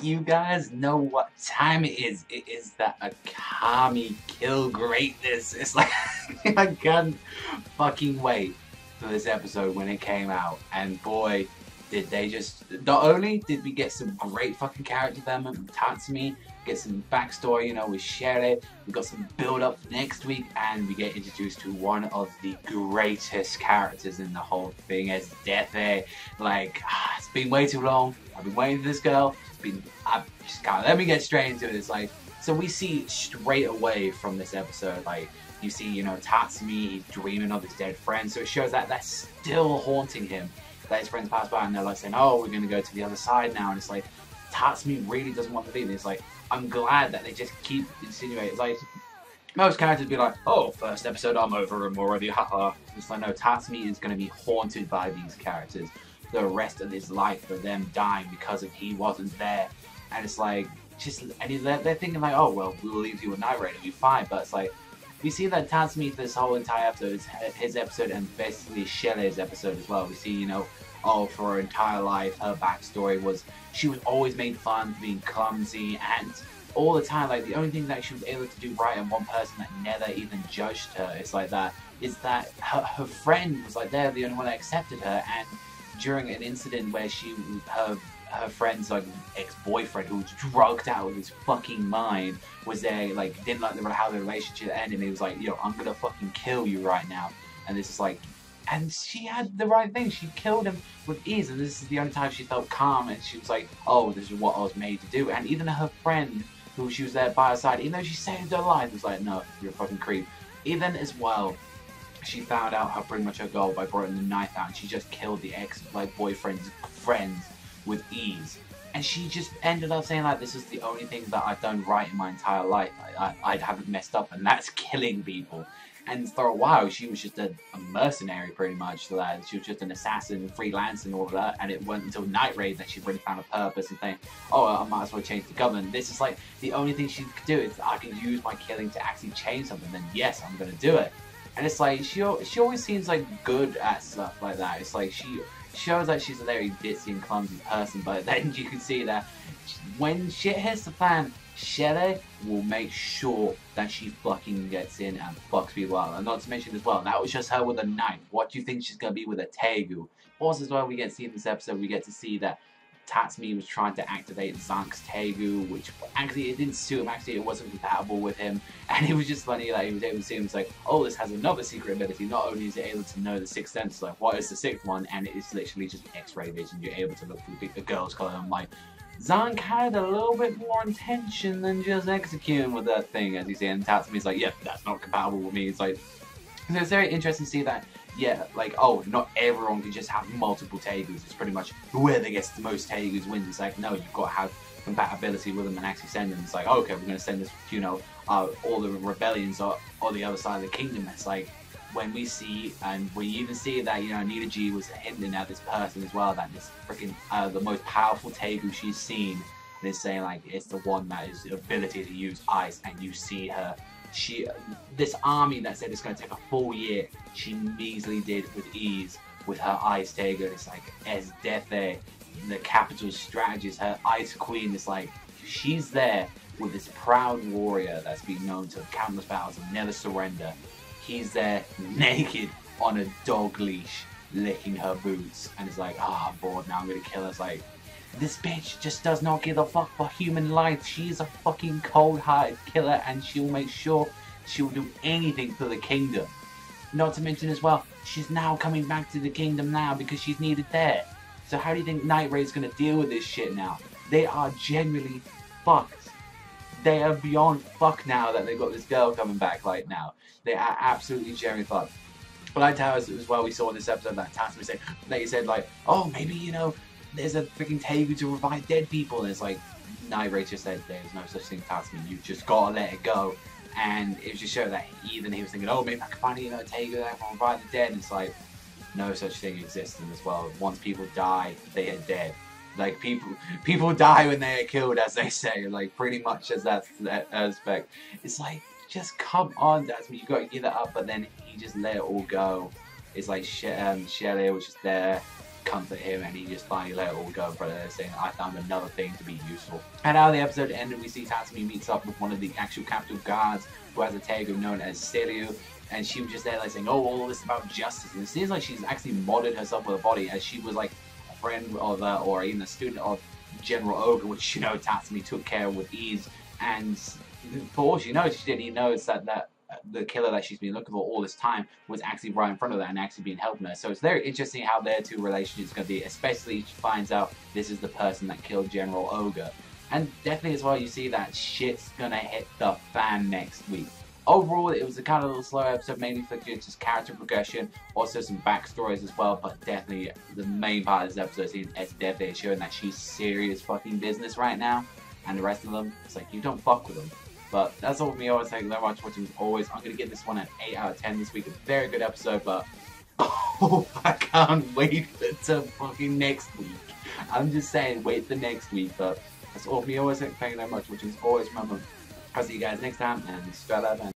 You guys know what time it is. It is the Akame kill greatness. It's like, I can't fucking wait for this episode when it came out. And boy, did they just, not only did we get some great fucking character development with Tatsumi, get some backstory, you know, with Shelle, we got some build up next week, and we get introduced to one of the greatest characters in the whole thing, Esdeath. Like, it's been way too long. I've been waiting for this girl. I just can't, let me get straight into it. It's like, so we see straight away from this episode, like, you see, you know, Tatsumi, he's dreaming of his dead friend, so it shows that that's still haunting him. That his friends pass by and they're like saying, oh, we're going to go to the other side now, and it's like, Tatsumi really doesn't want to leave. It's like, I'm glad that they just keep insinuating. It's like, most characters be like, oh, first episode, I'm over him already, haha. It's like, no, Tatsumi is going to be haunted by these characters the rest of his life, for them dying because of he wasn't there. And it's like, just, and they're thinking like, oh, well, we'll leave you with Night Raid, it'll be fine. But it's like, we see that Tatsumi, this whole entire episode, his episode, and basically Shelle's episode as well. We see, you know, oh, for her entire life, her backstory was she was always made fun for being clumsy, and all the time, like, the only thing that she was able to do right, and one person that never even judged her, it's like that, is that her friend was like, they're the only one that accepted her. And during an incident where her friend's like ex-boyfriend, who was drugged out of his fucking mind, was there, like, didn't like how the relationship ended, and he was like, yo, I'm gonna fucking kill you right now. And this is like, and she had the right thing, she killed him with ease, and this is the only time she felt calm, and she was like, oh, this is what I was made to do. And even her friend, who she was there by her side, even though she saved her life, was like, no, you're a fucking creep. Even as well, she found out her pretty much her goal by bringing the knife out, and she just killed the ex-boyfriend's friends with ease. And she just ended up saying, like, this is the only thing that I've done right in my entire life. I haven't messed up, and that's killing people. And for a while, she was just a mercenary, pretty much. So that she was just an assassin, freelance, and all of that. And it wasn't until Night Raid that she really found a purpose and think, oh, I might as well change the government. This is like the only thing she could do is, I can use my killing to actually change something. Then yes, I'm gonna do it. And it's like, she always seems like good at stuff like that. It's like she shows that she's a very ditzy and clumsy person, but then you can see that when shit hits the fan, Shelle will make sure that she fucking gets in and fucks people up. And not to mention as well, that was just her with a knife. What do you think she's going to be with a Tegu? Also as well, we get to see in this episode, we get to see that Tatsumi was trying to activate Zank's Tegu, which actually it didn't suit him. Actually, it wasn't compatible with him, and it was just funny that he was able to see him. It's like, oh, this has another secret ability. Not only is it able to know the sixth sense, like, what is the sixth one? And it is literally just X-ray vision. You're able to look through the girl's color. I'm like, Zank had a little bit more intention than just executing with that thing, as you say. And Tatsumi's like, yeah, that's not compatible with me. It's like, so it's very interesting to see that. Yeah, like, oh, not everyone can just have multiple Tegus. It's pretty much whoever gets the most Tegus wins. It's like, no, you've got to have compatibility with them and actually send them. It's like, okay, we're going to send this, you know, all the rebellions or the other side of the kingdom. It's like, when we see, and we even see that, you know, Nita G was hinting at this person as well, that this freaking, the most powerful Tegu she's seen, and is saying, like, it's the one that is the ability to use ice, and you see her. This army that said it's going to take a full year, she measly did with ease with her Ice Tegu. It's like Esdeath, the capital strategist, her Ice Queen. Is like, she's there with this proud warrior that's been known to countless battles and never surrender. He's there naked on a dog leash, licking her boots, and it's like, oh, I'm bored now, I'm gonna kill her. It's like, this bitch just does not give a fuck for human life. She's a fucking cold-hearted killer, and she'll make sure she'll do anything for the kingdom. Not to mention as well, she's now coming back to the kingdom now because she's needed there. So how do you think Night Raid's gonna deal with this shit now? They are genuinely fucked. They are beyond fucked now that they've got this girl coming back like now. They are absolutely genuinely fucked. But like how as well we saw in this episode that Tatsumi said, that he said like, oh, maybe, you know, there's a freaking Tegu to revive dead people, and it's like, Night Raid just said there's no such thing, Tatsumi, you just gotta let it go. And it just showed that he was thinking, oh, maybe I can find, you know, a Tegu that can revive the dead, and it's like, no such thing exists as well. Once people die, they are dead. Like, people die when they are killed, as they say, like, pretty much as that aspect. It's like, just come on, Tatsumi, you gotta give it up, but then he just let it all go. It's like, Shelle was just there, comfort him, and he just finally let it all go in front of her, saying, I found another thing to be useful. And how the episode ended, we see Tatsumi meets up with one of the actual Capitol guards who has a Teigo known as Seiryu, and she was just there like saying, oh, all this about justice. And it seems like she's actually modded herself with a body, as she was like a friend of or even a student of General Ogre, which, you know, Tatsumi took care of with ease. And for all she knows, she didn't even know that the killer that she's been looking for all this time was actually right in front of her and actually been helping her. So it's very interesting how their two relationships going to be, especially if she finds out this is the person that killed General Ogre. And definitely as well, you see that shit's gonna hit the fan next week. Overall, it was a kind of little slow episode, mainly for just character progression, also some backstories as well, but definitely the main part of this episode is Esdeath showing that she's serious fucking business right now, and the rest of them, it's like, you don't fuck with them. But that's all from me. Always thank you very much for watching as always. I'm going to give this one an 8 out of 10 this week. A very good episode, but oh, I can't wait for fucking next week. I'm just saying, wait for next week. But that's all from me. Always thank you very much for watching as always. Remember, I'll see you guys next time, and Australia.